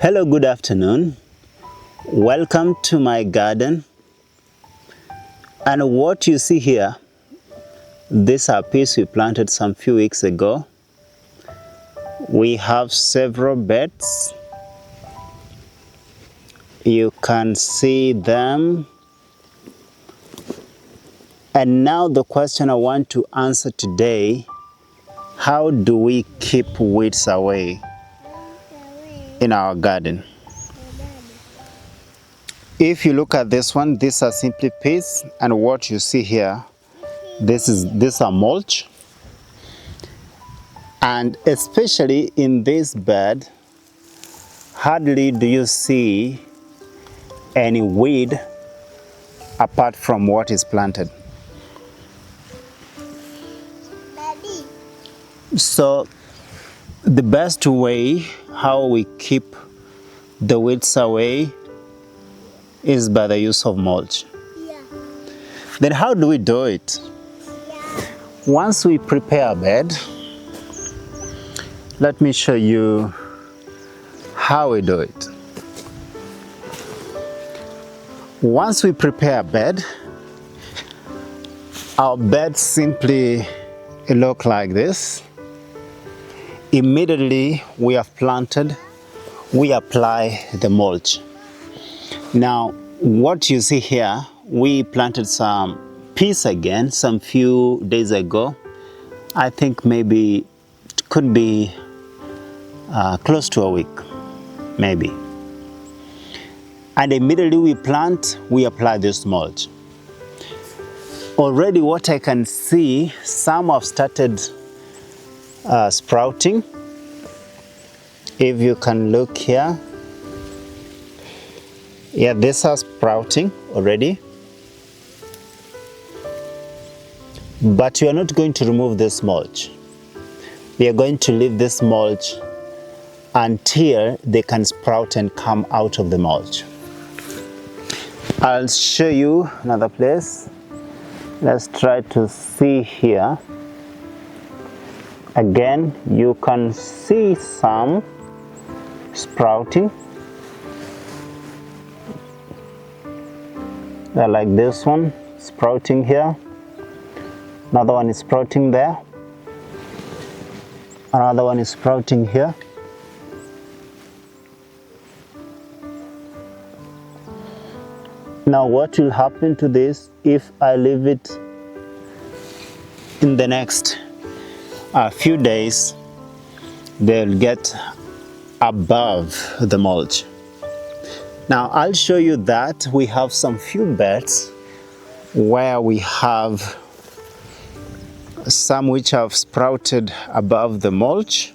Hello, good afternoon. Welcome to my garden. And what you see here, these are peas we planted some few weeks ago. We have several beds. You can see them. And now the question I want to answer today, how do we keep weeds away in our garden? If you look at this one, these are simply peas, and what you see here, these are mulch. And especially in this bed, hardly do you see any weed apart from what is planted. Daddy. So the best way how we keep the weeds away is by the use of mulch. Yeah. Then how do we do it? Yeah. Once we prepare a bed, let me show you how we do it. Once we prepare a bed, our bed simply look like this. Immediately we have planted, we apply the mulch. Now, what you see here, we planted some peas again some few days ago. I think maybe it could be close to a week, maybe. And immediately we plant, we apply this mulch. Already what I can see, some have started sprouting. If you can look here, yeah, these are sprouting already. But we are not going to remove this mulch. We are going to leave this mulch until they can sprout and come out of the mulch. I'll show you another place. Let's try to see here. Again, you can see some sprouting. They're like this one, sprouting here. Another one is sprouting there. Another one is sprouting here. Now what will happen to this if I leave it in the next few days? They'll get above the mulch. Now I'll show you that we have some few beds where we have some which have sprouted above the mulch.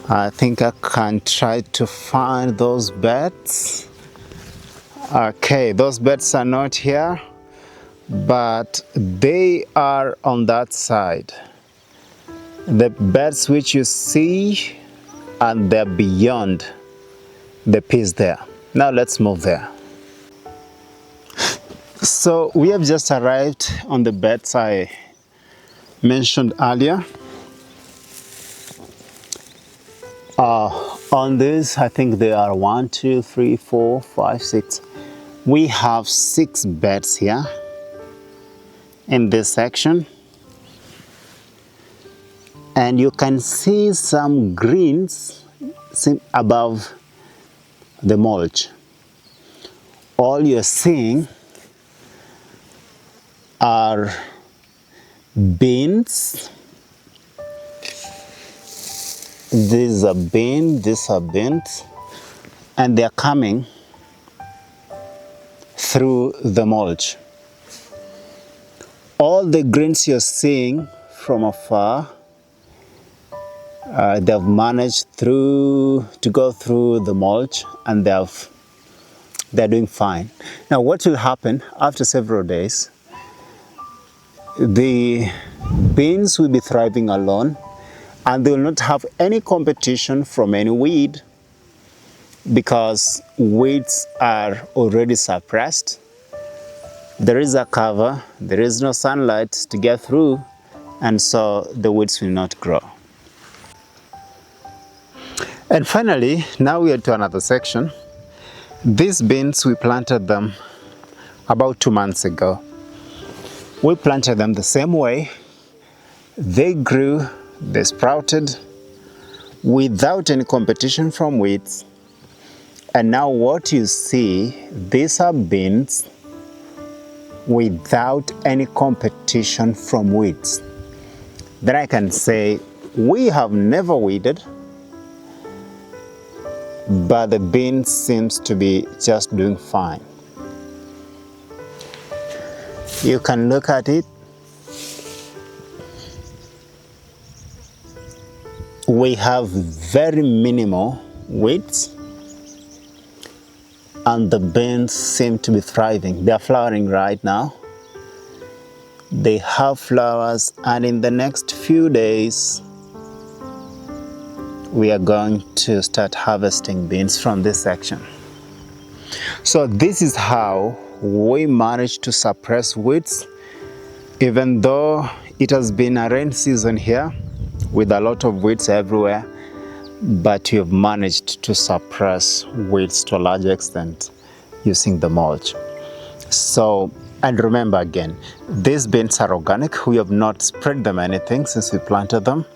I think I can try to find those beds. Okay, those beds are not here, but they are on that side. The beds which you see, and they're beyond the piece there. Now let's move there. So we have just arrived on the beds I mentioned earlier. On this, I think there are 1, 2, 3, 4, 5, 6. We have 6 beds here in this section. And you can see some greens above the mulch. All you're seeing are beans. These are beans, and they're coming through the mulch. All the greens you're seeing from afar, they've managed to go through the mulch, and they're doing fine. Now what will happen after several days, the beans will be thriving alone, and they will not have any competition from any weed, because weeds are already suppressed. There is a cover, there is no sunlight to get through, and so the weeds will not grow. And finally, now we are to another section. These beans, we planted them about 2 months ago. We planted them the same way. They grew, they sprouted without any competition from weeds. And now what you see, these are beans without any competition from weeds. Then I can say we have never weeded, but the beans seems to be just doing fine. You can look at it. We have very minimal weeds, and the beans seem to be thriving. They are flowering right now. They have flowers, and in the next few days we are going to start harvesting beans from this section. So this is how we managed to suppress weeds, even though it has been a rain season here with a lot of weeds everywhere, but we have managed to suppress weeds to a large extent using the mulch. So, and remember again, these beans are organic. We have not spread them anything since we planted them.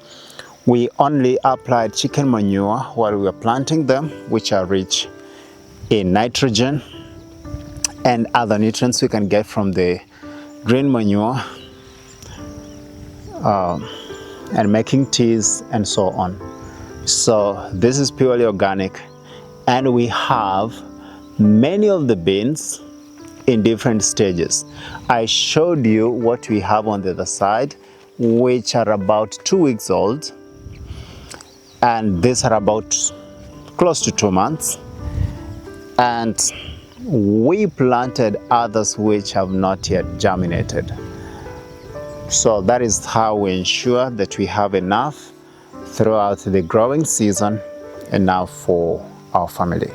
We only applied chicken manure while we were planting them, which are rich in nitrogen and other nutrients we can get from the green manure, and making teas and so on. So this is purely organic, and we have many of the beans in different stages. I showed you what we have on the other side, which are about 2 weeks old, and these are about close to 2 months. And we planted others which have not yet germinated. So that is how we ensure that we have enough throughout the growing season, enough for our family.